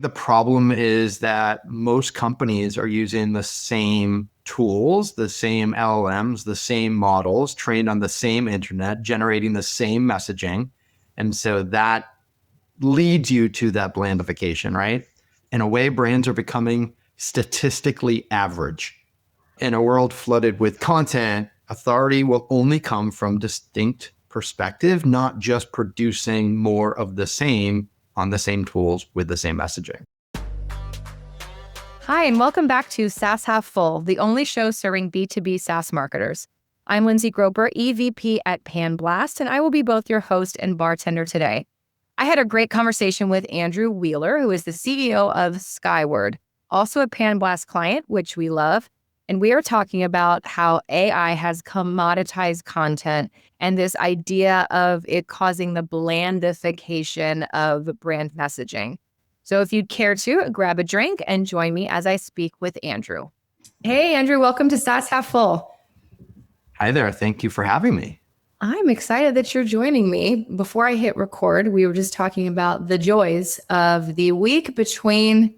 The problem is that most companies are using the same tools, the same LLMs, the same models trained on the same internet, generating the same messaging. And so that leads you to that blandification, right? In a way, brands are becoming statistically average. In a world flooded with content, authority will only come from distinct perspective, not just producing more of the same on the same tools with the same messaging. Hi, and welcome back to SaaS Half Full, the only show serving B2B SaaS marketers. I'm Lindsay Groper, EVP at PanBlast, and I will be both your host and bartender today. I had a great conversation with Andrew Wheeler, who is the CEO of Skyword, also a PanBlast client, which we love. And we are talking about how AI has commoditized content and this idea of it causing the blandification of brand messaging. So if you'd care to, grab a drink and join me as I speak with Andrew. Hey, Andrew, welcome to SaaS Half Full. Hi there. Thank you for having me. I'm excited that you're joining me. Before I hit record, we were just talking about the joys of the week between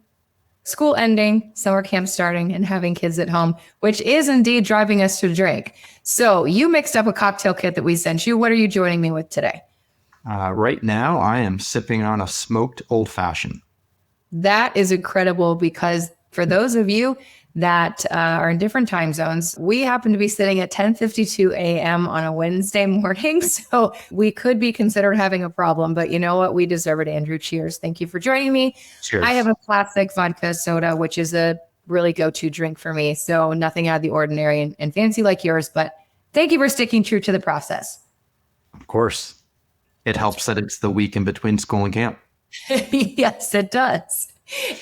school ending, summer camp starting, and having kids at home, which is indeed driving us to drink. So you mixed up a cocktail kit that we sent you. What are you joining me with today? Right now, I am sipping on a smoked old fashioned. That is incredible because for those of you that are in different time zones, we happen to be sitting at 10:52 a.m. on a Wednesday morning. So we could be considered having a problem, but you know what? We deserve it, Andrew. Cheers. Thank you for joining me. Cheers. I have a classic vodka soda, which is a really go-to drink for me. So nothing out of the ordinary and fancy like yours, but thank you for sticking true to the process. Of course. It helps that it's the week in between school and camp. Yes, it does.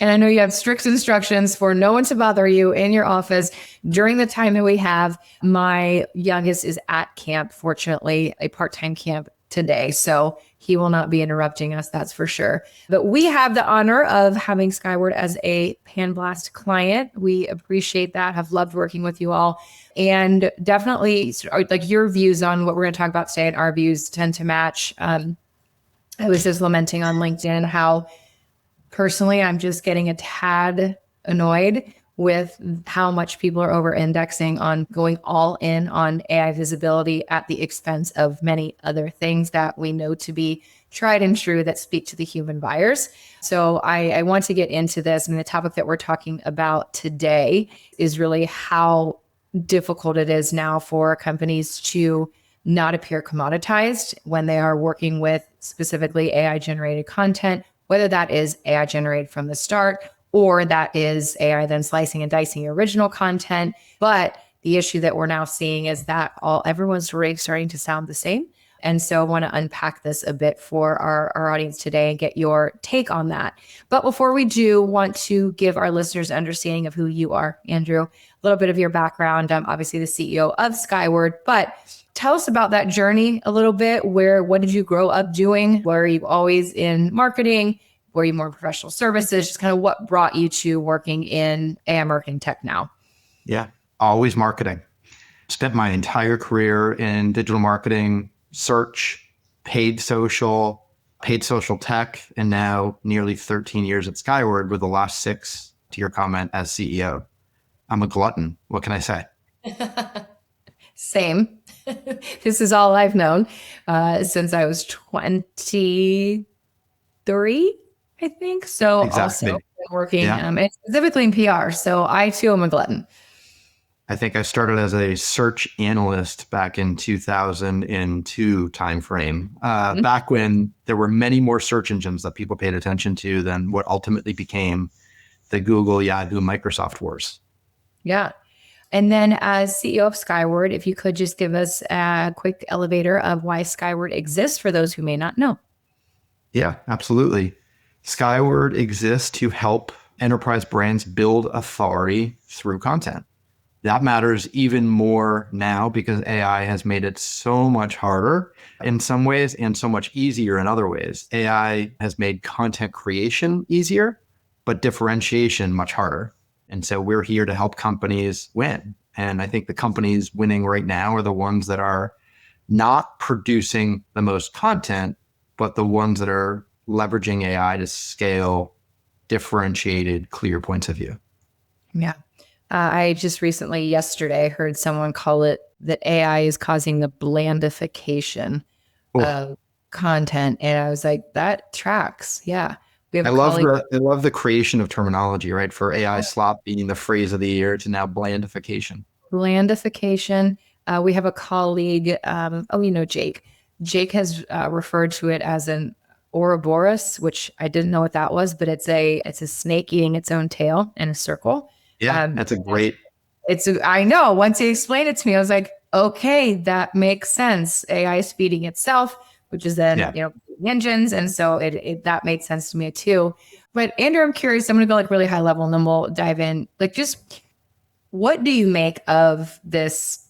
And I know you have strict instructions for no one to bother you in your office during the time that we have. My youngest is at camp, fortunately, a part-time camp today. So he will not be interrupting us, that's for sure. But we have the honor of having Skyword as a PanBlast client. We appreciate that, have loved working with you all. And definitely like your views on what we're going to talk about today and our views tend to match. I was just lamenting on LinkedIn how personally I'm just getting a tad annoyed with how much people are over indexing on going all in on AI visibility at the expense of many other things that we know to be tried and true that speak to the human buyers. So I want to get into this. And the topic that we're talking about today is really how difficult it is now for companies to not appear commoditized when they are working with specifically AI generated content, whether that is AI generated from the start or that is AI then slicing and dicing original content. But the issue that we're now seeing is that everyone's really starting to sound the same. And so I want to unpack this a bit for our audience today and get your take on that. But before we do, want to give our listeners an understanding of who you are, Andrew, a little bit of your background. I'm obviously the CEO of Skyword, but tell us about that journey a little bit. What did you grow up doing? Were you always in marketing? Were you more professional services? Just kind of what brought you to working in AI marketing tech now? Yeah, always marketing. Spent my entire career in digital marketing, search, paid social tech, and now nearly 13 years at Skyword with the last 6, to your comment, as CEO. I'm a glutton. What can I say? Same. This is all I've known since I was 23, I think. So Exactly. Also working specifically in PR. So I too am a glutton. I think I started as a search analyst back in 2002 timeframe, back when there were many more search engines that people paid attention to than what ultimately became the Google, Yahoo, Microsoft wars. Yeah. And then as CEO of Skyword, if you could just give us a quick elevator of why Skyword exists for those who may not know. Yeah, absolutely. Skyword exists to help enterprise brands build authority through content. That matters even more now because AI has made it so much harder in some ways and so much easier in other ways. AI has made content creation easier, but differentiation much harder. And so we're here to help companies win. And I think the companies winning right now are the ones that are not producing the most content, but the ones that are leveraging AI to scale differentiated, clear points of view. Yeah. I just recently, yesterday, heard someone call it that AI is causing the blandification Oh, of content. And I was like, that tracks. Yeah. We have I a love colleague, the creation of terminology, right? For AI slop being the phrase of the year to now blandification. blandification. We have a colleague, Jake. Jake has referred to it as an Ouroboros, which I didn't know what that was, but it's a snake eating its own tail in a circle. Yeah, Um, that's a great. I know once he explained it to me, I was like, okay, that makes sense. AI is feeding itself, which is then, Yeah, engines. And so that made sense to me too. But Andrew, I'm curious, I'm going to go like really high level and then we'll dive in. Like, just what do you make of this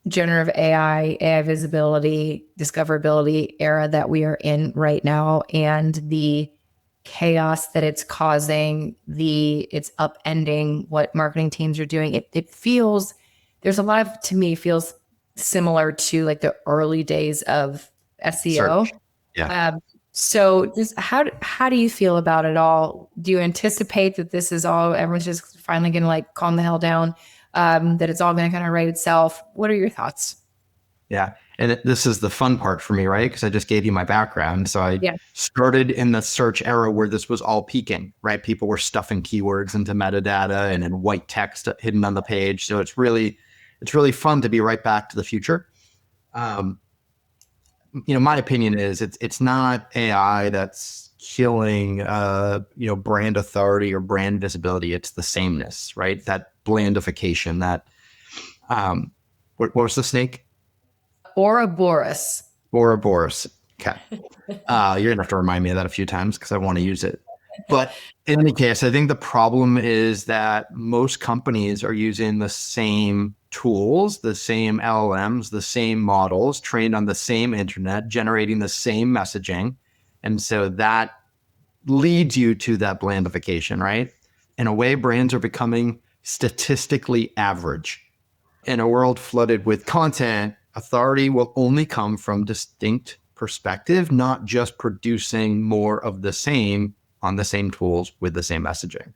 generative AI visibility, discoverability era that we are in right now, and the chaos that it's causing, it's upending what marketing teams are doing? It feels, there's a lot of, to me, feels similar to like the early days of SEO. search. Yeah. So just how do you feel about it all? Do you anticipate that this is all, everyone's just finally going to like calm the hell down? That it's all going to kind of write itself? What are your thoughts? Yeah. And this is the fun part for me, right? Because I just gave you my background. So I Yeah. started in the search era where this was all peaking, right? People were stuffing keywords into metadata and in white text hidden on the page. So it's really fun to be right back to the future. My opinion is it's not AI that's killing brand authority or brand visibility. It's the sameness, right? That blandification, that what was the snake? Ouroboros. Ouroboros. Okay. You're gonna have to remind me of that a few times because I want to use it. But in any case, I think the problem is that most companies are using the same tools, the same LLMs, the same models trained on the same internet, generating the same messaging. And so that leads you to that blandification, right? In a way, brands are becoming statistically average. In a world flooded with content, authority will only come from distinct perspective, not just producing more of the same on the same tools with the same messaging.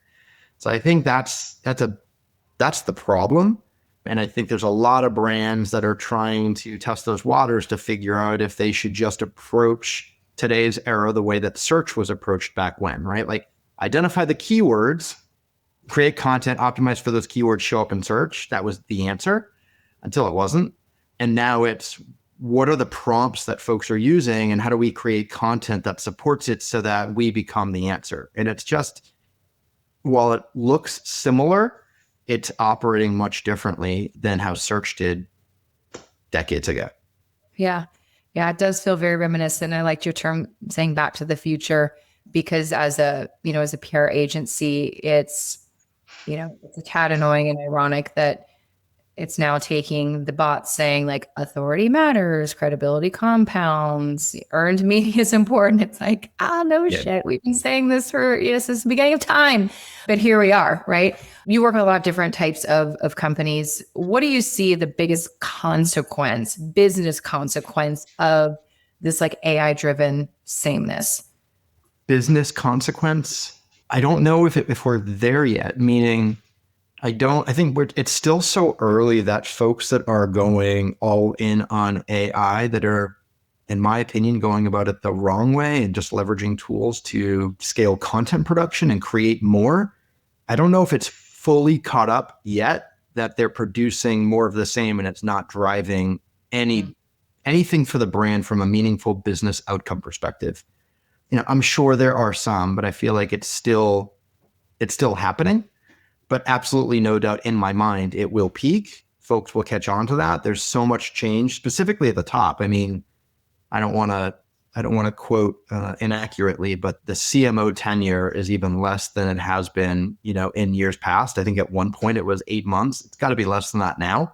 So I think that's the problem. And I think there's a lot of brands that are trying to test those waters to figure out if they should just approach today's era the way that search was approached back when, right? Like identify the keywords, create content optimized for those keywords, show up in search. That was the answer until it wasn't. And now it's what are the prompts that folks are using and how do we create content that supports it so that we become the answer? And it's just, while it looks similar, it's operating much differently than how search did decades ago. Yeah. Yeah. It does feel very reminiscent. I liked your term saying back to the future, because as a PR agency, it's a tad annoying and ironic that it's now taking the bots saying like authority matters, credibility compounds, earned media is important. It's like, no Yeah. shit. We've been saying this since the beginning of time, but here we are, right? You work with a lot of different types of companies. What do you see the biggest business consequence of this like AI driven sameness? Business consequence. I don't know if we're there yet, meaning I think it's still so early that folks that are going all in on AI that are, in my opinion, going about it the wrong way and just leveraging tools to scale content production and create more. I don't know if it's fully caught up yet, that they're producing more of the same and it's not driving anything for the brand from a meaningful business outcome perspective. I'm sure there are some, but I feel like it's still happening. But absolutely no doubt in my mind, it will peak. Folks will catch on to that. There's so much change, specifically at the top. I mean, I don't want to quote inaccurately, but the CMO tenure is even less than it has been, in years past. I think at one point it was 8 months. It's got to be less than that now.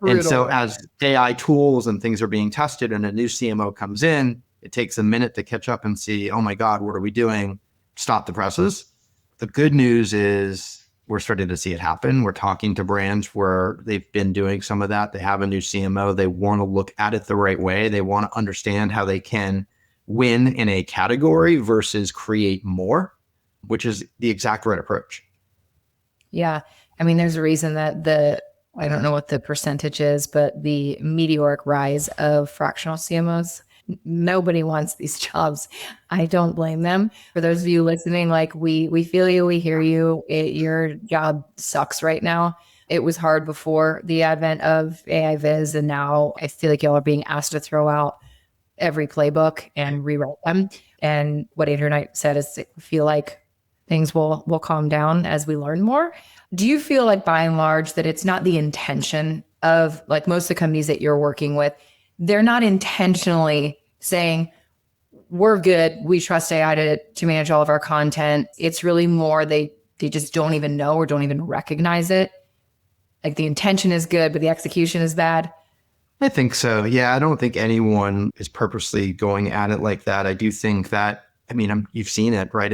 Brutal. And so as AI tools and things are being tested and a new CMO comes in, it takes a minute to catch up and see, oh my God, what are we doing? Stop the presses. The good news is we're starting to see it happen. We're talking to brands where they've been doing some of that. They have a new CMO. They want to look at it the right way. They want to understand how they can win in a category versus create more. which is the exact right approach. Yeah. I mean, there's a reason that I don't know what the percentage is, but the meteoric rise of fractional CMOs, nobody wants these jobs. I don't blame them. For those of you listening, like we feel you, we hear you. Your job sucks right now. It was hard before the advent of AI Viz, and now I feel like y'all are being asked to throw out every playbook and rewrite them. And what Andrew Knight said is, I feel like things will calm down as we learn more. Do you feel like by and large that it's not the intention of, like, most of the companies that you're working with, they're not intentionally saying, we're good, we trust AI to manage all of our content? It's really more they just don't even know or don't even recognize it. Like the intention is good, but the execution is bad. I think so. Yeah, I don't think anyone is purposely going at it like that. I do think that, I mean, you've seen it, right?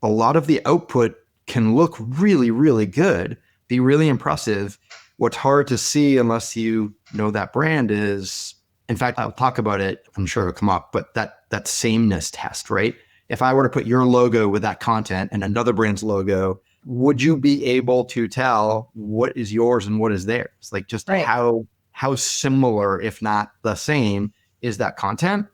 A lot of the output can look really, really good, be really impressive. What's hard to see unless you know that brand is, in fact, I'll talk about it, I'm sure it'll come up, but that sameness test, right? If I were to put your logo with that content and another brand's logo, would you be able to tell what is yours and what is theirs? Like just Right. how similar, if not the same, is that content?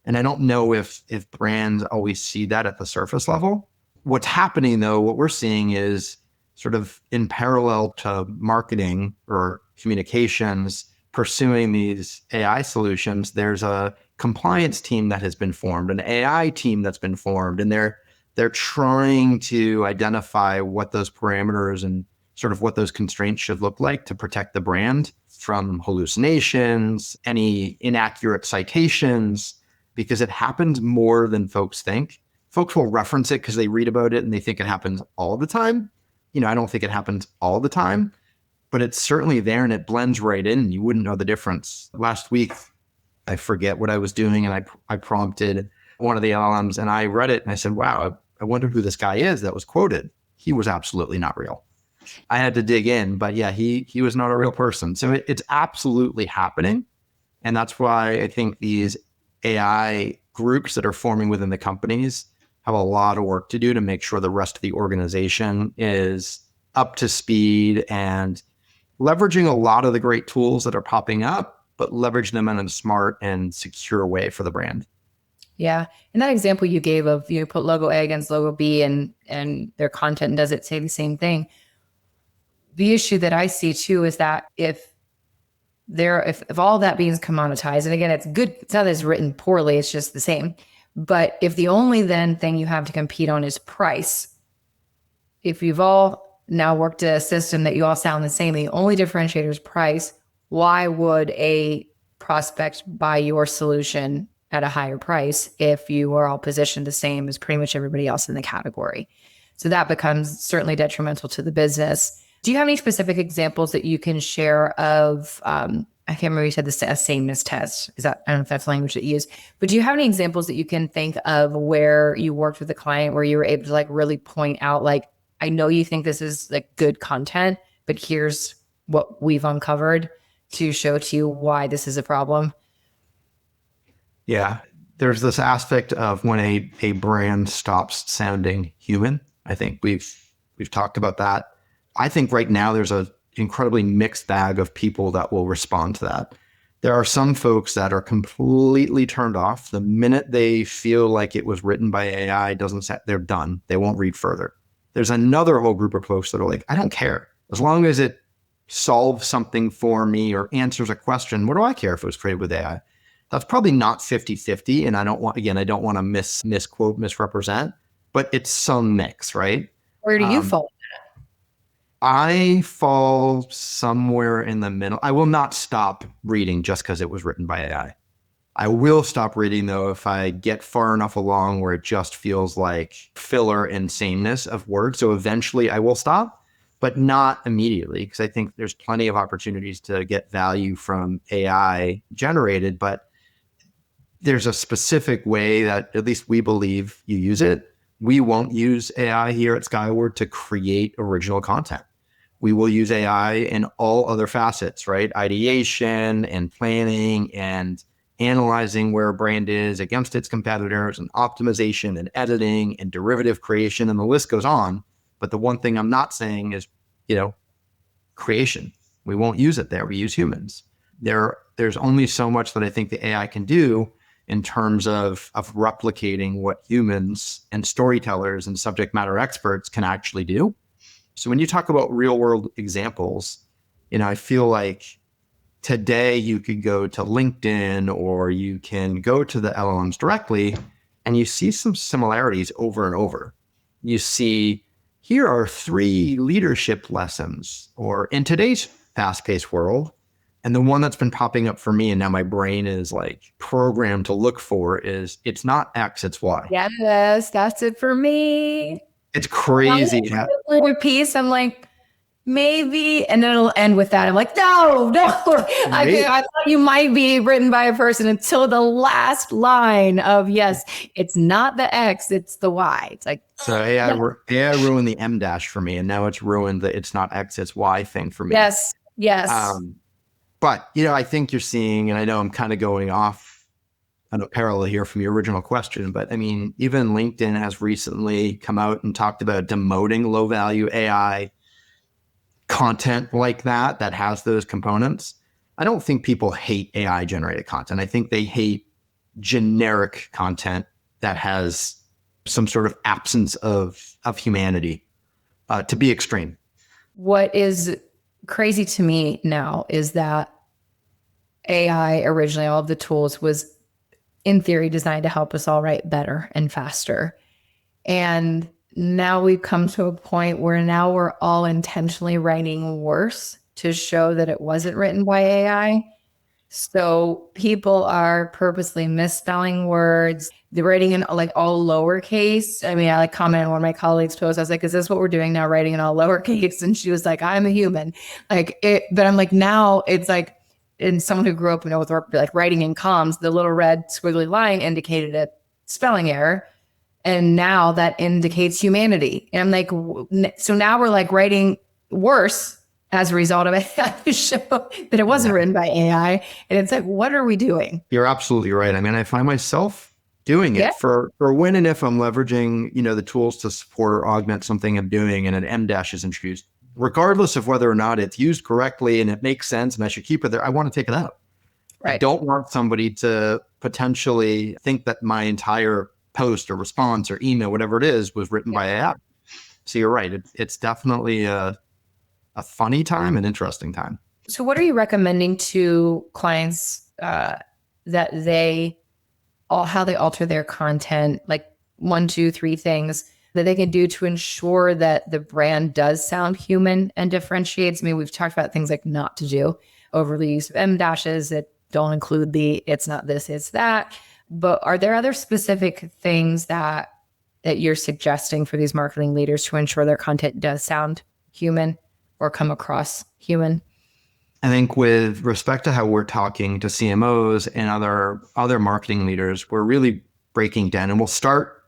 And I don't know if brands always see that at the surface level. What's happening though, what we're seeing is sort of in parallel to marketing or communications pursuing these AI solutions, there's a compliance team that has been formed, an AI team that's been formed, and they're trying to identify what those parameters and sort of what those constraints should look like to protect the brand from hallucinations, any inaccurate citations, because it happens more than folks think. Folks will reference it because they read about it and they think it happens all the time. I don't think it happens all the time, but it's certainly there and it blends right in. You wouldn't know the difference. Last week, I forget what I was doing, and I prompted one of the LLMs and I read it and I said, wow, I wonder who this guy is that was quoted. He was absolutely not real. I had to dig in, but yeah, he was not a real person. So it's absolutely happening. And that's why I think these AI groups that are forming within the companies have a lot of work to do to make sure the rest of the organization is up to speed and leveraging a lot of the great tools that are popping up, but leverage them in a smart and secure way for the brand. Yeah. And that example you gave of, put logo A against logo B and their content does it say the same thing. The issue that I see too is that if all that being commoditized, and again, it's good, it's not that it's written poorly, it's just the same. But if the only then thing you have to compete on is price, if you've all now worked a system that you all sound the same, the only differentiator is price, why would a prospect buy your solution at a higher price if you are all positioned the same as pretty much everybody else in the category? So that becomes certainly detrimental to the business. Do you have any specific examples that you can share of, I can't remember, you said a sameness test. I don't know if that's the language that you use, but do you have any examples that you can think of where you worked with a client where you were able to like really point out, like, I know you think this is like good content, but here's what we've uncovered to show to you why this is a problem? Yeah. There's this aspect of when a brand stops sounding human. I think we've talked about that. I think right now there's an incredibly mixed bag of people that will respond to that. There are some folks that are completely turned off the minute they feel like it was written by AI. They're done. They won't read further. There's another whole group of folks that are like, I don't care. As long as it solves something for me or answers a question, what do I care if it was created with AI? That's probably not 50-50. And I don't want to misquote, misrepresent, but it's some mix, right? Where do you fall? I fall somewhere in the middle. I will not stop reading just because it was written by AI. I will stop reading though if I get far enough along where it just feels like filler and sameness of words. So eventually I will stop, but not immediately, because I think there's plenty of opportunities to get value from AI generated, but there's a specific way that at least we believe you use it. We won't use AI here at Skyword to create original content. We will use AI in all other facets, right? Ideation and planning and analyzing where a brand is against its competitors and optimization and editing and derivative creation, and the list goes on. But the one thing I'm not saying is, creation. We won't use it there. We use humans. There's only so much that I think the AI can do in terms of replicating what humans and storytellers and subject matter experts can actually do. So when you talk about real world examples, I feel like today you could go to LinkedIn or you can go to the LLMs directly and you see some similarities over and over. You see, here are 3 leadership lessons, or in today's fast-paced world. And the one that's been popping up for me, and now my brain is like programmed to look for, is it's not X, it's Y. Yes, that's it for me. It's crazy. Piece, I'm like, maybe, and then it'll end with that. I'm like, no. I thought you might be written by a person until the last line of, yes, it's not the X, it's the Y. It's like, so AI ruined the M dash for me, and now it's ruined the it's not X, it's Y thing for me. Yes. But, I think you're seeing, and I know I'm kind of going off on a parallel here from your original question, but I mean, even LinkedIn has recently come out and talked about demoting low value AI content like that has those components. I don't think people hate AI generated content. I think they hate generic content that has some sort of absence of humanity, to be extreme. What is crazy to me now is that AI originally, all of the tools was in theory designed to help us all write better and faster. And now we've come to a point where now we're all intentionally writing worse to show that it wasn't written by AI. So people are purposely misspelling words. They're writing in like all lowercase. I mean, I commented on one of my colleagues' posts. I was like, is this what we're doing now, writing in all lowercase? And she was like, I'm a human. But I'm like, now it's like, and someone who grew up, with like writing in comms, the little red squiggly line indicated a spelling error. And now that indicates humanity. And I'm like, so now we're like writing worse as a result of AI to show that it wasn't written by AI. And it's like, what are we doing? You're absolutely right. I mean, I find myself doing it for when and if I'm leveraging, the tools to support or augment something I'm doing, and an M dash is introduced, regardless of whether or not it's used correctly and it makes sense and I should keep it there. I want to take it out. Right. I don't want somebody to potentially think that my entire post or response or email, whatever it is, was written by AI. So you're right. It's definitely a funny time, an interesting time. So what are you recommending to clients that how they alter their content, like 1, 2, 3 things that they can do to ensure that the brand does sound human and differentiates? I mean, we've talked about things like not to do overly use of M dashes that don't include the it's not this, it's that. But are there other specific things that you're suggesting for these marketing leaders to ensure their content does sound human or come across human? I think with respect to how we're talking to CMOs and other marketing leaders, we're really breaking down, and we'll start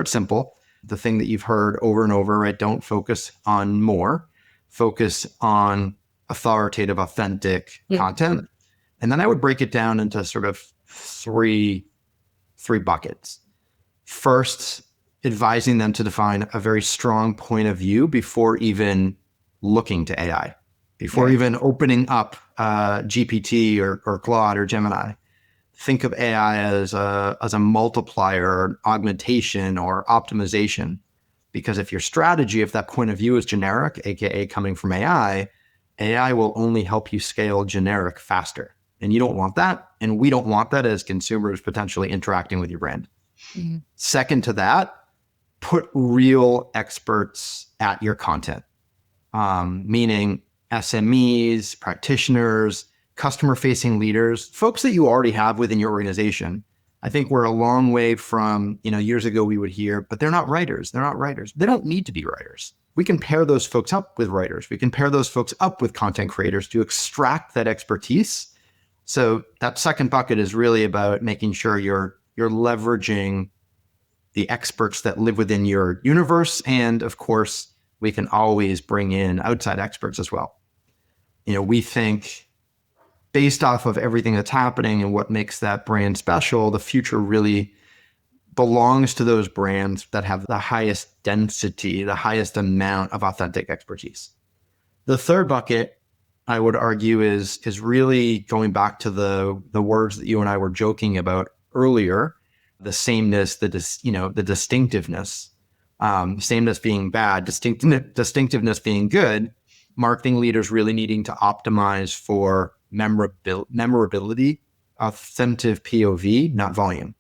simple. The thing that you've heard over and over, right? Don't focus on more, focus on authoritative, authentic content. And then I would break it down into sort of three buckets. First, advising them to define a very strong point of view before even looking to AI, before even opening up GPT or Claude or Gemini. Think of AI as a multiplier, augmentation, or optimization. Because if your strategy, if that point of view is generic, aka coming from AI will only help you scale generic faster. And you don't want that. And we don't want that as consumers potentially interacting with your brand. Mm-hmm. Second to that, put real experts at your content, meaning SMEs, practitioners, customer-facing leaders, folks that you already have within your organization. I think we're a long way from, years ago we would hear, but they're not writers. They're not writers. They don't need to be writers. We can pair those folks up with writers. We can pair those folks up with content creators to extract that expertise. So that second bucket is really about making sure you're leveraging the experts that live within your universe. And of course, we can always bring in outside experts as well. We think based off of everything that's happening and what makes that brand special, the future really belongs to those brands that have the highest density, the highest amount of authentic expertise. The third bucket, I would argue, is really going back to the words that you and I were joking about earlier, the sameness, the distinctiveness, sameness being bad, distinctiveness being good. Marketing leaders really needing to optimize for memorability, authentic POV, not volume.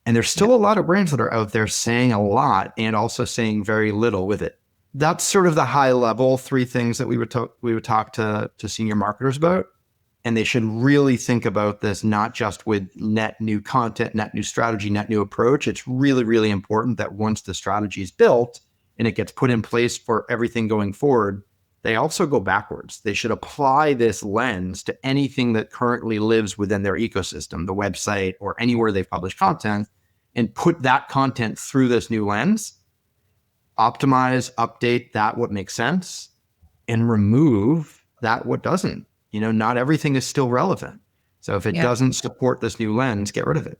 And there's still a lot of brands that are out there saying a lot and also saying very little with it. That's sort of the high level 3 things that we would talk to senior marketers about. And they should really think about this, not just with net new content, net new strategy, net new approach. It's really, really important that once the strategy is built and it gets put in place for everything going forward, they also go backwards. They should apply this lens to anything that currently lives within their ecosystem, the website or anywhere they've published content, and put that content through this new lens, optimize, update that what makes sense, and remove that what doesn't. Not everything is still relevant. So if it doesn't support this new lens, get rid of it.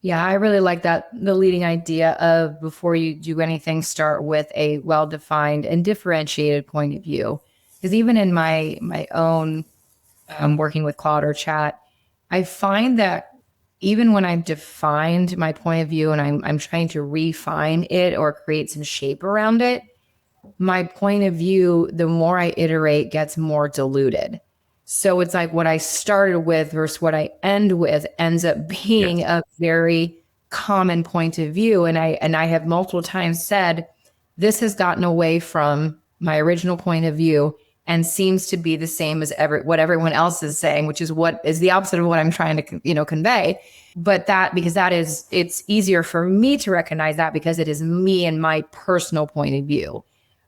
Yeah, I really like that. The leading idea of before you do anything, start with a well-defined and differentiated point of view. Because even in my own working with Claude or chat, I find that even when I've defined my point of view and I'm trying to refine it or create some shape around it, my point of view, the more I iterate, gets more diluted. So it's like what I started with versus what I end with ends up being a very common point of view. And I have multiple times said, this has gotten away from my original point of view and seems to be the same as what everyone else is saying, which is what is the opposite of what I'm trying to, convey. But it's easier for me to recognize that because it is me and my personal point of view.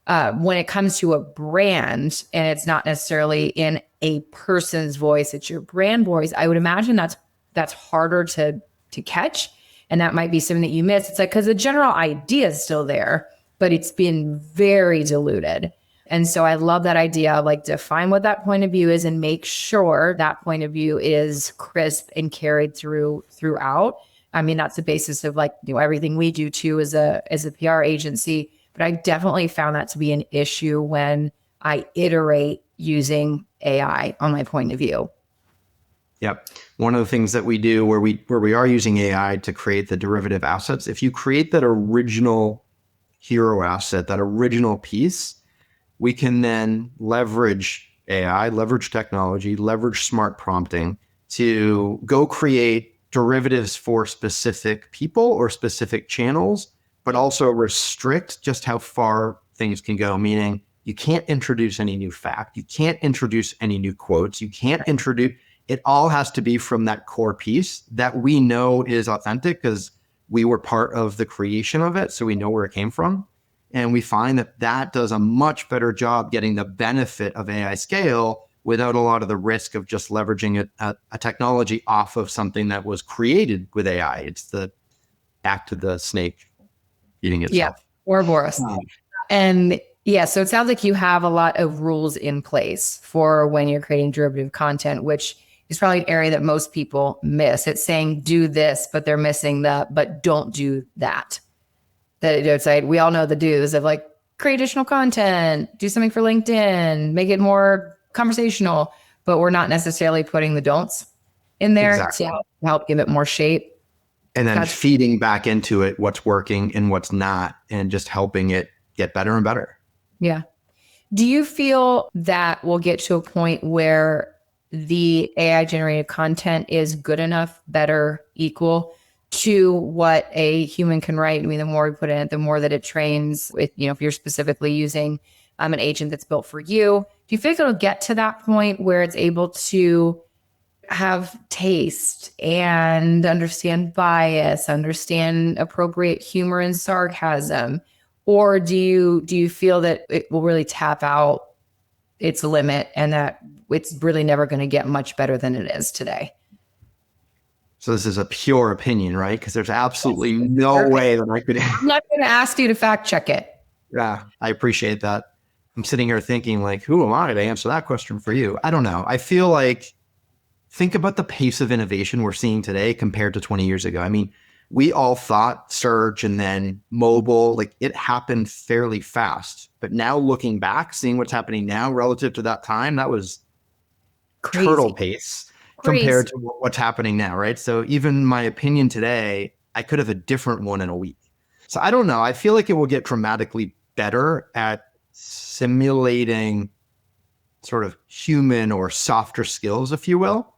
When it comes to a brand and it's not necessarily in a person's voice, it's your brand voice, I would imagine that's harder to catch. And that might be something that you miss. It's like, because the general idea is still there, but it's been very diluted. And so I love that idea of like define what that point of view is and make sure that point of view is crisp and carried throughout. I mean, that's the basis of like, everything we do too as a PR agency. But I definitely found that to be an issue when I iterate using AI on my point of view. Yep. One of the things that we do where we are using AI to create the derivative assets, if you create that original hero asset, that original piece, we can then leverage AI, leverage technology, leverage smart prompting to go create derivatives for specific people or specific channels, but also restrict just how far things can go, meaning you can't introduce any new fact. You can't introduce any new quotes. You can't introduce, it all has to be from that core piece that we know is authentic because we were part of the creation of it. So we know where it came from. And we find that does a much better job getting the benefit of AI scale without a lot of the risk of just leveraging a technology off of something that was created with AI. It's the act of the snake eating itself. Yeah, Ouroboros. And so it sounds like you have a lot of rules in place for when you're creating derivative content, which is probably an area that most people miss. It's saying do this, but they're missing but don't do that. It's like, we all know the do's of like create additional content, do something for LinkedIn, make it more conversational, but we're not necessarily putting the don'ts in there to help give it more shape. And then feeding back into it what's working and what's not, and just helping it get better and better. Yeah. Do you feel that we'll get to a point where the AI generated content is good enough, better, equal to what a human can write? I mean, the more we put in it, the more that it trains. If you're specifically using an agent that's built for you, do you think it'll get to that point where it's able to have taste and understand bias, understand appropriate humor and sarcasm? Or do you feel that it will really tap out its limit and that it's really never going to get much better than it is today? So this is a pure opinion, right? Because there's absolutely no way that I could. I'm not going to ask you to fact check it. Yeah, I appreciate that. I'm sitting here thinking like, who am I to answer that question for you? I don't know. I feel like think about the pace of innovation we're seeing today compared to 20 years ago. I mean, we all thought search and then mobile, like it happened fairly fast. But now looking back, seeing what's happening now relative to that time, that was turtle Crazy. pace compared Crazy. to what's happening now, right? So even my opinion today, I could have a different one in a week. So I don't know. I feel like it will get dramatically better at simulating sort of human or softer skills, if you will.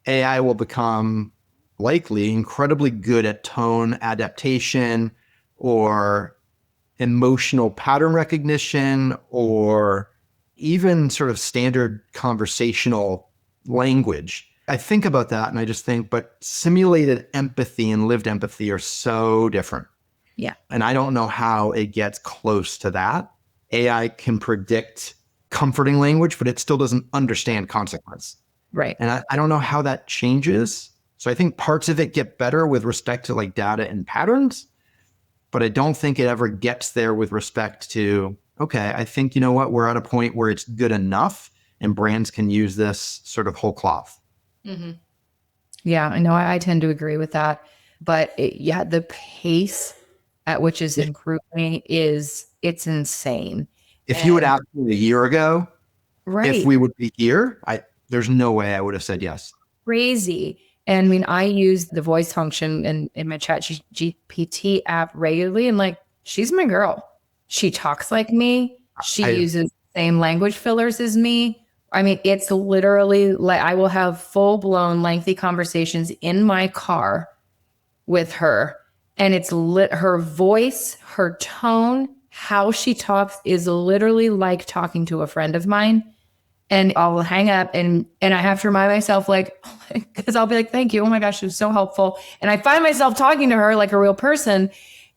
AI will become likely incredibly good at tone adaptation or emotional pattern recognition or even sort of standard conversational language. I think about that and I just think, but simulated empathy and lived empathy are so different. Yeah. And I don't know how it gets close to that. AI can predict comforting language, but it still doesn't understand consequence. Right. And I don't know how that changes. So I think parts of it get better with respect to like data and patterns, but I don't think it ever gets there with respect to, okay, I think, you know what, we're at a point where it's good enough and brands can use this sort of whole cloth. Mm-hmm. Yeah, I know. I tend to agree with that. But yeah, the pace at which is improving it's insane. If you had And asked me a year ago if right, we would be here, there's no way I would have said yes. crazy. And I mean, I use the voice function in my chat GPT app regularly. And like, she's my girl. She talks like me. She I uses the same language fillers as me. I mean, it's literally like I will have full blown lengthy conversations in my car with her. And it's her voice, her tone, how she talks is literally like talking to a friend of mine. And I'll hang up and I have to remind myself, like, because I'll be like, thank you. Oh my gosh, she was so helpful. And I find myself talking to her like a real person.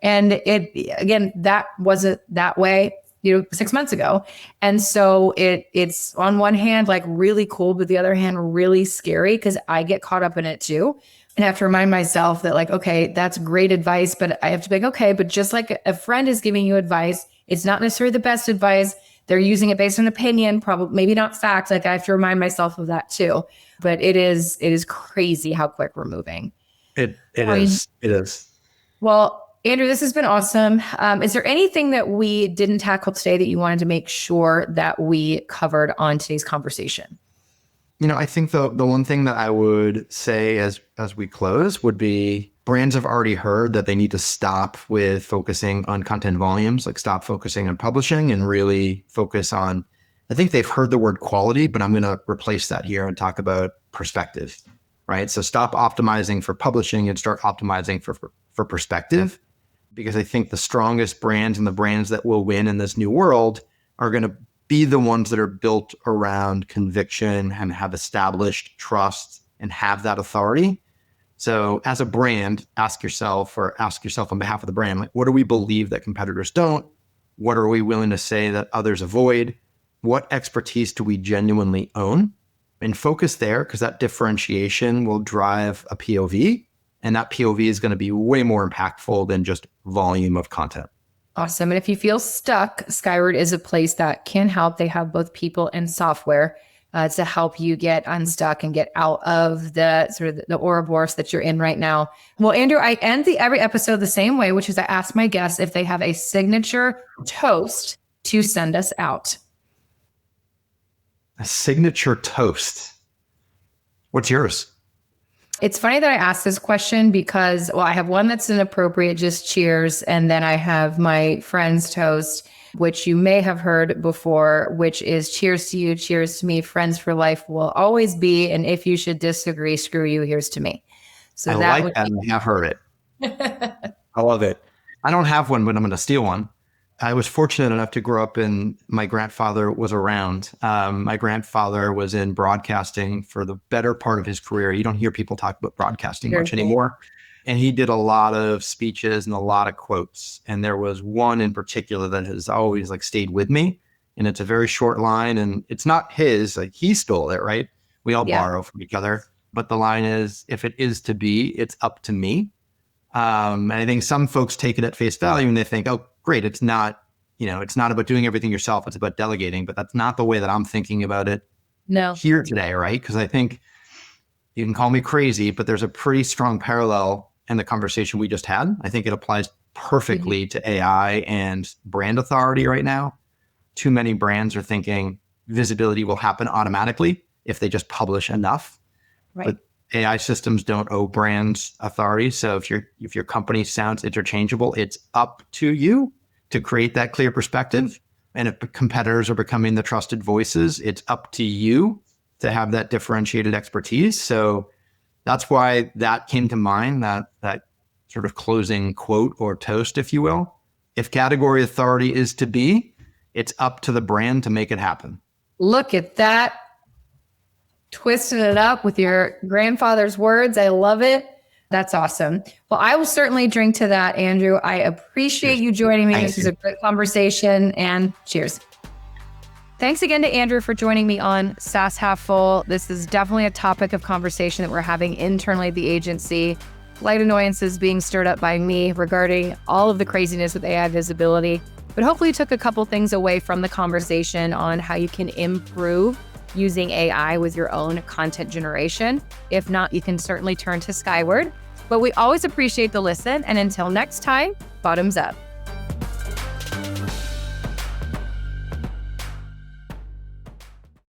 And it, again, that wasn't that way, 6 months ago. And so it's on one hand, like really cool, but the other hand, really scary because I get caught up in it too. And I have to remind myself that, like, okay, that's great advice, but I have to be like, okay, but just like a friend is giving you advice, it's not necessarily the best advice. They're using it based on opinion, probably maybe not fact. Like I have to remind myself of that too. But it is crazy how quick we're moving. it I mean, is. It is. well, Andrew, this has been awesome. Is there anything that we didn't tackle today that you wanted to make sure that we covered on today's conversation? I think the one thing that I would say as we close would be brands have already heard that they need to stop with focusing on content volumes, like stop focusing on publishing and really focus on, I think they've heard the word quality, but I'm going to replace that here and talk about perspective, right? So stop optimizing for publishing and start optimizing for perspective, because I think the strongest brands and the brands that will win in this new world are going to be the ones that are built around conviction and have established trust and have that authority. So as a brand, ask yourself on behalf of the brand, like, what do we believe that competitors don't? What are we willing to say that others avoid? What expertise do we genuinely own? And focus there, because that differentiation will drive a POV. And that POV is going to be way more impactful than just volume of content. Awesome. And if you feel stuck, Skyword is a place that can help. They have both people and software to help you get unstuck and get out of the sort of the Ouroboros that you're in right now. Well, Andrew, I end every episode the same way, which is I ask my guests if they have a signature toast to send us out. A signature toast. What's yours? It's funny that I asked this question because, well, I have one that's inappropriate, just cheers. And then I have my friend's toast, which you may have heard before, which is cheers to you, cheers to me, friends for life will always be. And if you should disagree, screw you, here's to me. So I that like would that. I have heard it. I love it. I don't have one, but I'm going to steal one. I was fortunate enough to grow up my grandfather was around. My grandfather was in broadcasting for the better part of his career. You don't hear people talk about broadcasting much anymore. And he did a lot of speeches and a lot of quotes. And there was one in particular that has always like stayed with me. And it's a very short line and it's not his, like he stole it, right? We all borrow from each other. But the line is, if it is to be, it's up to me. And I think some folks take it at face value and they think, oh, great, it's not about doing everything yourself. It's about delegating. But that's not the way that I'm thinking about it no here today, right? Because I think You can call me crazy, but there's a pretty strong parallel in the conversation we just had. I think it applies perfectly to AI and brand authority right now. Too many brands are thinking visibility will happen automatically if they just publish enough. Right. But AI systems don't owe brands authority. So if your company sounds interchangeable, it's up to you to create that clear perspective. And if competitors are becoming the trusted voices, it's up to you to have that differentiated expertise. So that's why that came to mind, that sort of closing quote or toast, if you will. If category authority is to be, it's up to the brand to make it happen. Look at that. Twisting it up with your grandfather's words. I love it. That's awesome. Well, I will certainly drink to that, Andrew. I appreciate you joining me. This is a great conversation, and cheers. Thanks again to Andrew for joining me on SaaS Half Full. This is definitely a topic of conversation that we're having internally at the agency. Light annoyances being stirred up by me regarding all of the craziness with AI visibility, but hopefully you took a couple things away from the conversation on how you can improve using AI with your own content generation. If not, you can certainly turn to Skyword. But we always appreciate the listen. And until next time, bottoms up.